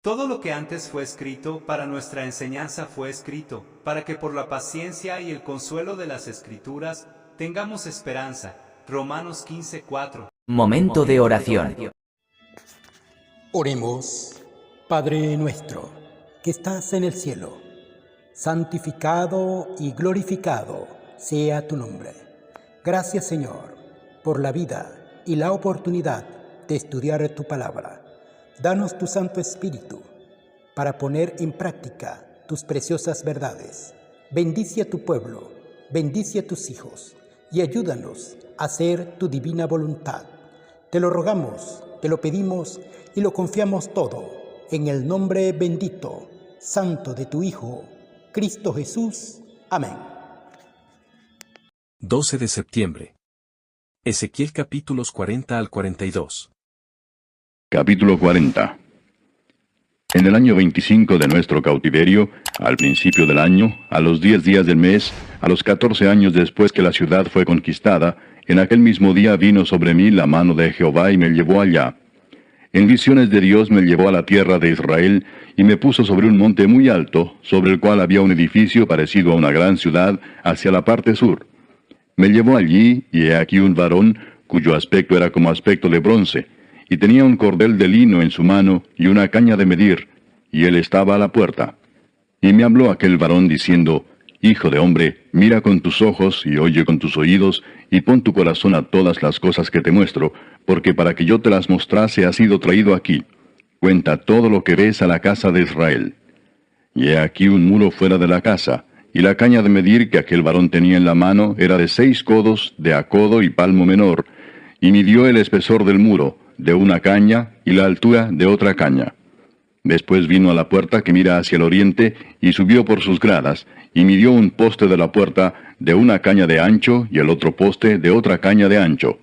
Todo lo que antes fue escrito para nuestra enseñanza fue escrito, para que por la paciencia y el consuelo de las Escrituras tengamos esperanza. Romanos 15:4. Momento de oración. Oremos. Padre nuestro, que estás en el cielo, santificado y glorificado sea tu nombre. Gracias, Señor, por la vida y la oportunidad de estudiar tu palabra. Danos tu Santo Espíritu para poner en práctica tus preciosas verdades. Bendice a tu pueblo, bendice a tus hijos y ayúdanos a hacer tu divina voluntad. Te lo rogamos, te lo pedimos y lo confiamos todo en el nombre bendito, santo de tu Hijo, Cristo Jesús. Amén. 12 de septiembre. Ezequiel capítulos 40 al 42. Capítulo 40. En el año 25 de nuestro cautiverio, al principio del año, a los 10 días del mes, a los 14 años después que la ciudad fue conquistada, en aquel mismo día vino sobre mí la mano de Jehová y me llevó allá. En visiones de Dios me llevó a la tierra de Israel y me puso sobre un monte muy alto, sobre el cual había un edificio parecido a una gran ciudad, hacia la parte sur. Me llevó allí, y he aquí un varón, cuyo aspecto era como aspecto de bronce, y tenía un cordel de lino en su mano y una caña de medir, y él estaba a la puerta. Y me habló aquel varón diciendo, Hijo de hombre, mira con tus ojos y oye con tus oídos, y pon tu corazón a todas las cosas que te muestro, porque para que yo te las mostrase has sido traído aquí. Cuenta todo lo que ves a la casa de Israel. Y he aquí un muro fuera de la casa, y la caña de medir que aquel varón tenía en la mano era de 6 codos de a codo y palmo menor, y midió el espesor del muro, de una caña, y la altura de otra caña. Después vino a la puerta que mira hacia el oriente, y subió por sus gradas, y midió un poste de la puerta de una caña de ancho, y el otro poste de otra caña de ancho.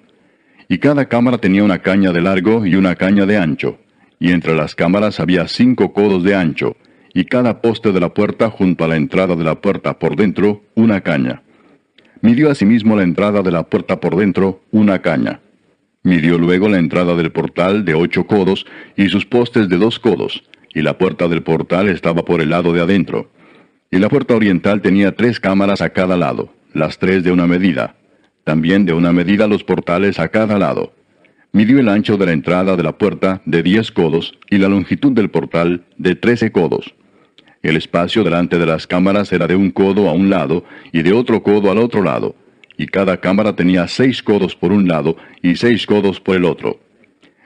Y cada cámara tenía una caña de largo y una caña de ancho, y entre las cámaras había 5 codos de ancho, y cada poste de la puerta junto a la entrada de la puerta por dentro una caña. Midió asimismo la entrada de la puerta por dentro una caña. Midió luego la entrada del portal de 8 codos y sus postes de 2 codos, y la puerta del portal estaba por el lado de adentro. Y la puerta oriental tenía 3 cámaras a cada lado, las 3 de una medida. También de una medida los portales a cada lado. Midió el ancho de la entrada de la puerta de 10 codos y la longitud del portal de 13 codos. El espacio delante de las cámaras era de 1 codo a un lado y de otro codo al otro lado, y cada cámara tenía 6 codos por un lado y 6 codos por el otro.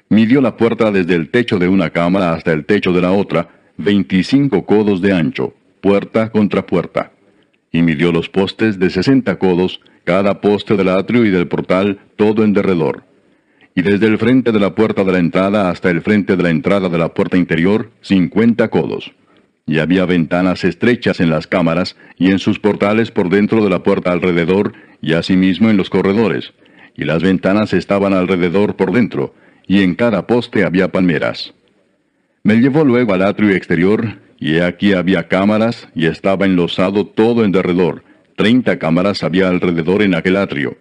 Midió la puerta desde el techo de una cámara hasta el techo de la otra, 25 codos de ancho, puerta contra puerta. Y midió los postes de 60 codos, cada poste del atrio y del portal, todo en derredor. Y desde el frente de la puerta de la entrada hasta el frente de la entrada de la puerta interior, 50 codos. Y había ventanas estrechas en las cámaras, y en sus portales por dentro de la puerta alrededor, y asimismo en los corredores. Y las ventanas estaban alrededor por dentro, y en cada poste había palmeras. Me llevó luego al atrio exterior, y he aquí había cámaras, y estaba enlosado todo en derredor. 30 cámaras había alrededor en aquel atrio.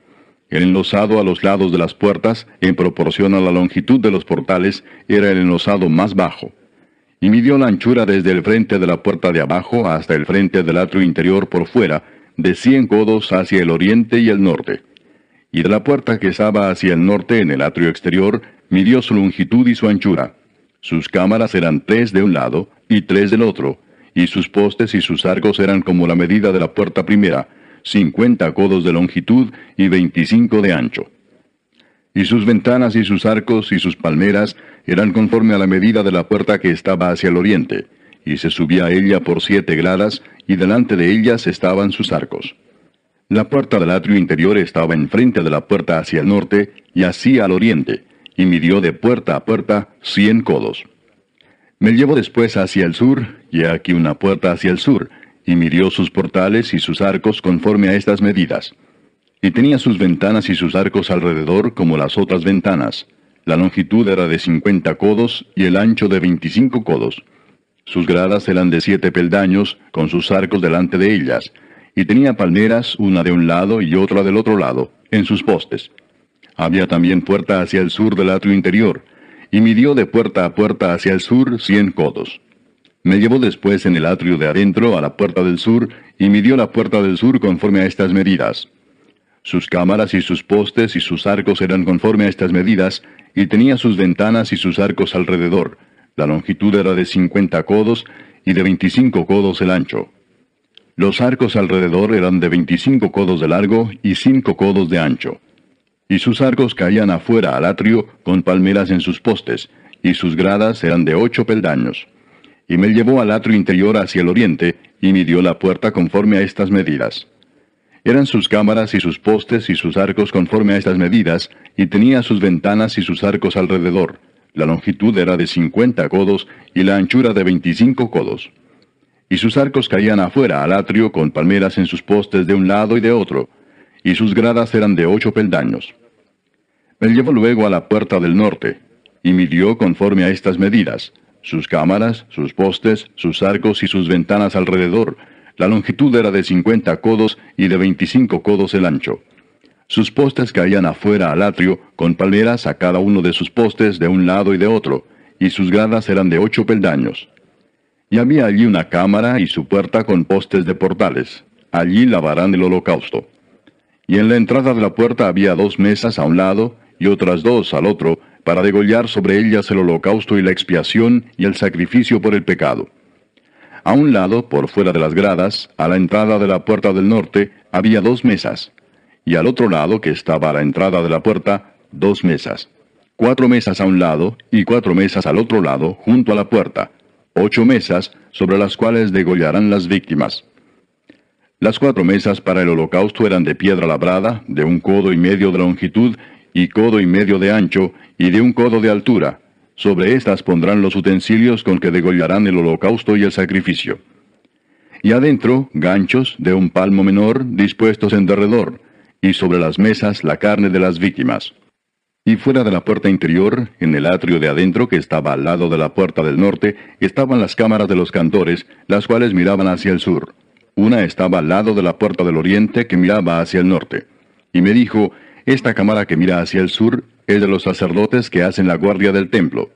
El enlosado a los lados de las puertas, en proporción a la longitud de los portales, era el enlosado más bajo. Y midió la anchura desde el frente de la puerta de abajo hasta el frente del atrio interior por fuera, de 100 codos hacia el oriente y el norte. Y de la puerta que estaba hacia el norte en el atrio exterior, midió su longitud y su anchura. Sus cámaras eran 3 de un lado y 3 del otro, y sus postes y sus arcos eran como la medida de la puerta primera, 50 codos de longitud y 25 de ancho. Y sus ventanas y sus arcos y sus palmeras eran conforme a la medida de la puerta que estaba hacia el oriente, y se subía a ella por 7 gradas, y delante de ellas estaban sus arcos. La puerta del atrio interior estaba enfrente de la puerta hacia el norte, y así al oriente, y midió de puerta a puerta 100 codos. Me llevó después hacia el sur, y he aquí una puerta hacia el sur, y midió sus portales y sus arcos conforme a estas medidas. Y tenía sus ventanas y sus arcos alrededor como las otras ventanas. La longitud era de 50 codos y el ancho de 25 codos. Sus gradas eran de 7 peldaños, con sus arcos delante de ellas, y tenía palmeras, una de un lado y otra del otro lado, en sus postes. Había también puerta hacia el sur del atrio interior, y midió de puerta a puerta hacia el sur 100 codos. Me llevó después en el atrio de adentro a la puerta del sur, y midió la puerta del sur conforme a estas medidas. Sus cámaras y sus postes y sus arcos eran conforme a estas medidas, y tenía sus ventanas y sus arcos alrededor. La longitud era de 50 codos, y de 25 codos el ancho. Los arcos alrededor eran de 25 codos de largo y 5 codos de ancho. Y sus arcos caían afuera al atrio con palmeras en sus postes, y sus gradas eran de 8 peldaños. Y me llevó al atrio interior hacia el oriente, y midió la puerta conforme a estas medidas. Eran sus cámaras y sus postes y sus arcos conforme a estas medidas, y tenía sus ventanas y sus arcos alrededor. La longitud era de 50 codos, y la anchura de 25 codos. Y sus arcos caían afuera al atrio con palmeras en sus postes de un lado y de otro, y sus gradas eran de 8 peldaños. Me llevó luego a la puerta del norte, y midió conforme a estas medidas, sus cámaras, sus postes, sus arcos y sus ventanas alrededor. La longitud era de 50 codos y de 25 codos el ancho. Sus postes caían afuera al atrio, con palmeras a cada uno de sus postes de un lado y de otro, y sus gradas eran de 8 peldaños. Y había allí una cámara y su puerta con postes de portales. Allí lavarán el holocausto. Y en la entrada de la puerta había 2 mesas a un lado, y otras 2 al otro, para degollar sobre ellas el holocausto y la expiación y el sacrificio por el pecado. A un lado, por fuera de las gradas, a la entrada de la puerta del norte, había 2 mesas, y al otro lado, que estaba a la entrada de la puerta, 2 mesas. 4 mesas a un lado, y 4 mesas al otro lado, junto a la puerta. 8 mesas, sobre las cuales degollarán las víctimas. Las 4 mesas para el holocausto eran de piedra labrada, de 1 codo y medio de longitud, y codo y medio de ancho, y de 1 codo de altura. Sobre estas pondrán los utensilios con que degollarán el holocausto y el sacrificio. Y adentro, ganchos de 1 palmo menor, dispuestos en derredor, y sobre las mesas la carne de las víctimas. Y fuera de la puerta interior, en el atrio de adentro que estaba al lado de la puerta del norte, estaban las cámaras de los cantores, las cuales miraban hacia el sur. Una estaba al lado de la puerta del oriente que miraba hacia el norte. Y me dijo: esta cámara que mira hacia el sur es de los sacerdotes que hacen la guardia del templo.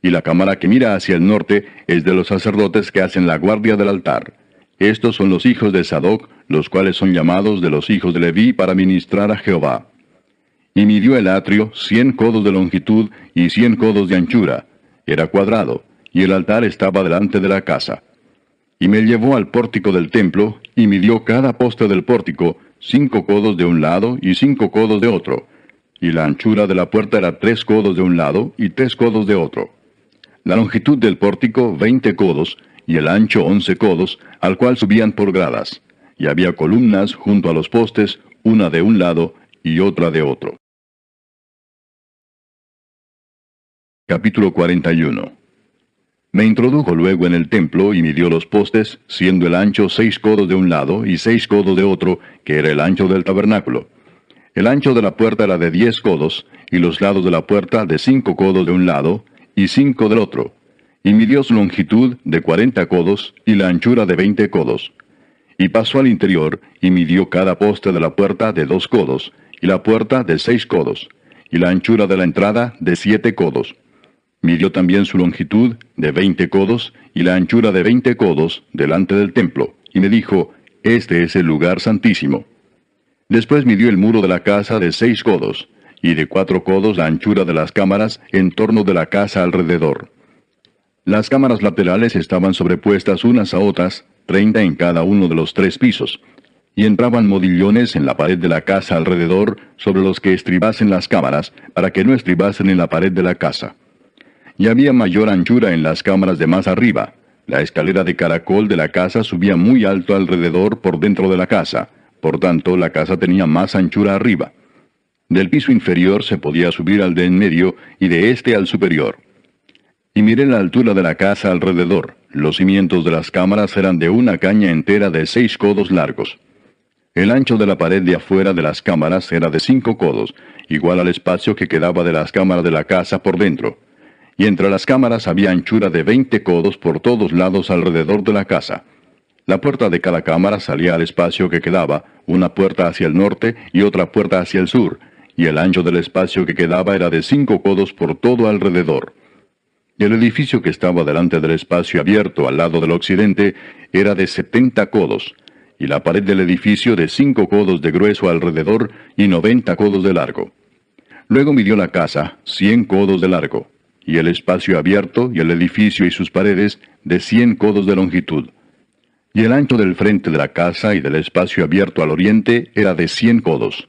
Y la cámara que mira hacia el norte es de los sacerdotes que hacen la guardia del altar. Estos son los hijos de Sadoc, los cuales son llamados de los hijos de Leví para ministrar a Jehová. Y midió el atrio 100 codos de longitud y 100 codos de anchura. Era cuadrado, y el altar estaba delante de la casa. Y me llevó al pórtico del templo, y midió cada poste del pórtico 5 codos de un lado y 5 codos de otro. Y la anchura de la puerta era 3 codos de un lado y 3 codos de otro. La longitud del pórtico 20 codos, y el ancho 11 codos, al cual subían por gradas. Y había columnas junto a los postes, una de un lado y otra de otro. Capítulo 41. Me introdujo luego en el templo y midió los postes, siendo el ancho 6 codos de un lado y 6 codos de otro, que era el ancho del tabernáculo. El ancho de la puerta era de 10 codos, y los lados de la puerta de 5 codos de un lado y 5 del otro. Y midió su longitud de 40 codos y la anchura de 20 codos. Y pasó al interior y midió cada poste de la puerta de 2 codos, y la puerta de 6 codos, y la anchura de la entrada de 7 codos. Midió también su longitud de 20 codos y la anchura de 20 codos delante del templo, y me dijo: este es el lugar santísimo. Después midió el muro de la casa de 6 codos, y de 4 codos la anchura de las cámaras en torno de la casa alrededor. Las cámaras laterales estaban sobrepuestas unas a otras, 30 en cada uno de los 3 pisos, y entraban modillones en la pared de la casa alrededor sobre los que estribasen las cámaras, para que no estribasen en la pared de la casa. Y había mayor anchura en las cámaras de más arriba. La escalera de caracol de la casa subía muy alto alrededor por dentro de la casa, por tanto la casa tenía más anchura arriba. Del piso inferior se podía subir al de en medio, y de este al superior. Y miré la altura de la casa alrededor. Los cimientos de las cámaras eran de una caña entera de 6 codos largos. El ancho de la pared de afuera de las cámaras era de 5 codos, igual al espacio que quedaba de las cámaras de la casa por dentro. Y entre las cámaras había anchura de 20 codos por todos lados alrededor de la casa. La puerta de cada cámara salía al espacio que quedaba, una puerta hacia el norte y otra puerta hacia el sur, y el ancho del espacio que quedaba era de 5 codos por todo alrededor. El edificio que estaba delante del espacio abierto al lado del occidente era de 70 codos, y la pared del edificio de 5 codos de grueso alrededor y 90 codos de largo. Luego midió la casa 100 codos de largo, y el espacio abierto y el edificio y sus paredes de 100 codos de longitud. Y el ancho del frente de la casa y del espacio abierto al oriente era de 100 codos.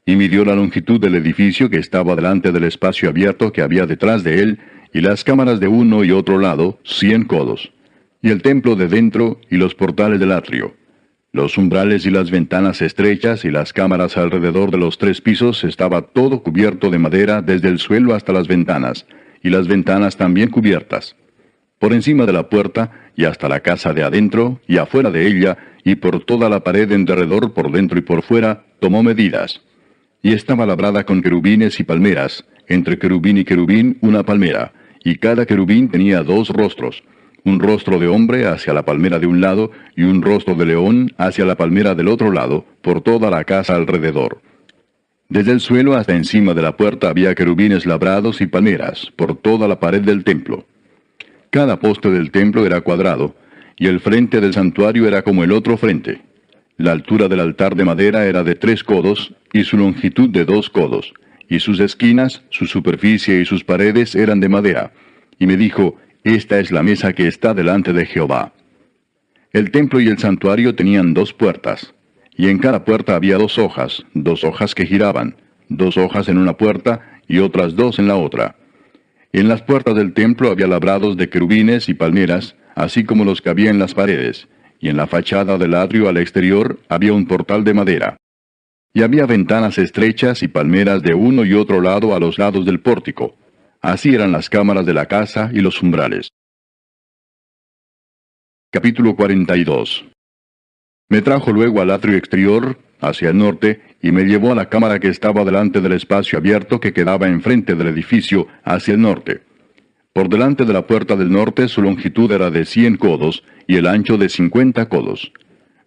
Y midió la longitud del edificio que estaba delante del espacio abierto que había detrás de él, y las cámaras de uno y otro lado, 100 codos. Y el templo de dentro y los portales del atrio. Los umbrales y las ventanas estrechas y las cámaras alrededor de los 3 pisos estaba todo cubierto de madera desde el suelo hasta las ventanas, y las ventanas también cubiertas. Por encima de la puerta, y hasta la casa de adentro, y afuera de ella, y por toda la pared en derredor por dentro y por fuera, tomó medidas. Y estaba labrada con querubines y palmeras, entre querubín y querubín una palmera, y cada querubín tenía 2 rostros, un rostro de hombre hacia la palmera de un lado, y un rostro de león hacia la palmera del otro lado, por toda la casa alrededor. Desde el suelo hasta encima de la puerta había querubines labrados y palmeras, por toda la pared del templo. Cada poste del templo era cuadrado, y el frente del santuario era como el otro frente. La altura del altar de madera era de 3 codos, y su longitud de 2 codos, y sus esquinas, su superficie y sus paredes eran de madera. Y me dijo, esta es la mesa que está delante de Jehová. El templo y el santuario tenían 2 puertas, y en cada puerta había 2 hojas, 2 hojas que giraban, 2 hojas en una puerta y otras 2 en la otra. En las puertas del templo había labrados de querubines y palmeras, así como los que había en las paredes, y en la fachada del atrio al exterior había un portal de madera. Y había ventanas estrechas y palmeras de uno y otro lado a los lados del pórtico. Así eran las cámaras de la casa y los umbrales. Capítulo 42. Me trajo luego al atrio exterior, hacia el norte, y me llevó a la cámara que estaba delante del espacio abierto que quedaba enfrente del edificio, hacia el norte. Por delante de la puerta del norte su longitud era de 100 codos, y el ancho de 50 codos.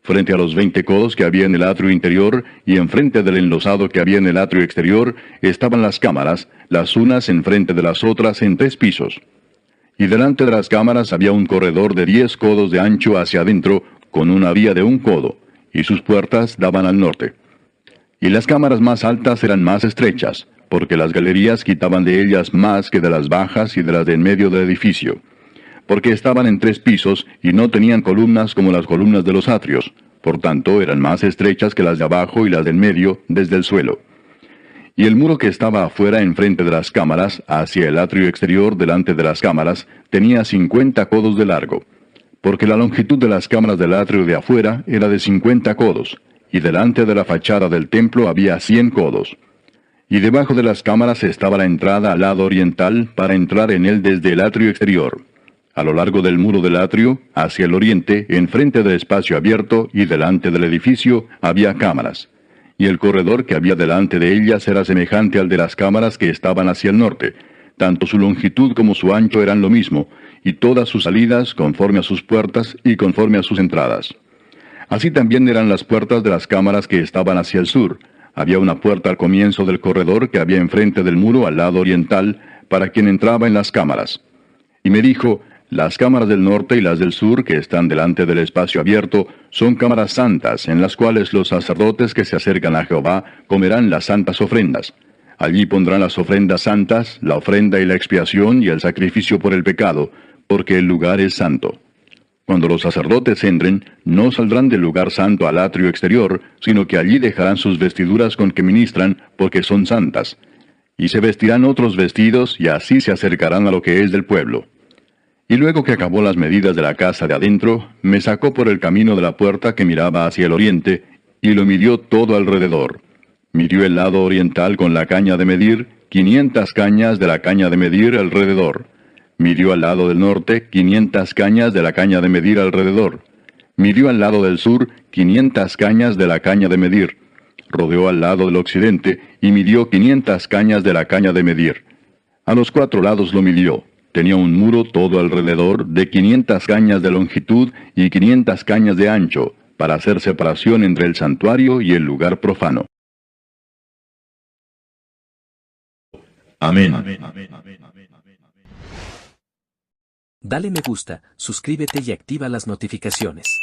Frente a los 20 codos que había en el atrio interior, y enfrente del enlosado que había en el atrio exterior, estaban las cámaras, las unas enfrente de las otras en 3 pisos. Y delante de las cámaras había un corredor de 10 codos de ancho hacia adentro, con una vía de 1 codo, y sus puertas daban al norte. Y las cámaras más altas eran más estrechas, porque las galerías quitaban de ellas más que de las bajas y de las de en medio del edificio, porque estaban en 3 pisos y no tenían columnas como las columnas de los atrios, por tanto eran más estrechas que las de abajo y las del medio desde el suelo. Y el muro que estaba afuera enfrente de las cámaras, hacia el atrio exterior delante de las cámaras, tenía 50 codos de largo, porque la longitud de las cámaras del atrio de afuera era de 50 codos, y delante de la fachada del templo había 100 codos. Y debajo de las cámaras estaba la entrada al lado oriental para entrar en él desde el atrio exterior. A lo largo del muro del atrio, hacia el oriente, enfrente del espacio abierto y delante del edificio, había cámaras. Y el corredor que había delante de ellas era semejante al de las cámaras que estaban hacia el norte. Tanto su longitud como su ancho eran lo mismo, y todas sus salidas conforme a sus puertas y conforme a sus entradas. Así también eran las puertas de las cámaras que estaban hacia el sur. Había una puerta al comienzo del corredor que había enfrente del muro al lado oriental, para quien entraba en las cámaras. Y me dijo, las cámaras del norte y las del sur, que están delante del espacio abierto, son cámaras santas, en las cuales los sacerdotes que se acercan a Jehová comerán las santas ofrendas. Allí pondrán las ofrendas santas, la ofrenda y la expiación y el sacrificio por el pecado, porque el lugar es santo. Cuando los sacerdotes entren, no saldrán del lugar santo al atrio exterior, sino que allí dejarán sus vestiduras con que ministran, porque son santas. Y se vestirán otros vestidos, y así se acercarán a lo que es del pueblo. Y luego que acabó las medidas de la casa de adentro, me sacó por el camino de la puerta que miraba hacia el oriente, y lo midió todo alrededor. Midió el lado oriental con la caña de medir, 500 cañas de la caña de medir alrededor. Midió al lado del norte, 500 cañas de la caña de medir alrededor. Midió al lado del sur, 500 cañas de la caña de medir. Rodeó al lado del occidente, y midió 500 cañas de la caña de medir. A los 4 lados lo midió. Tenía un muro todo alrededor de 500 cañas de longitud y 500 cañas de ancho, para hacer separación entre el santuario y el lugar profano. Amén. Dale me gusta, suscríbete y activa las notificaciones.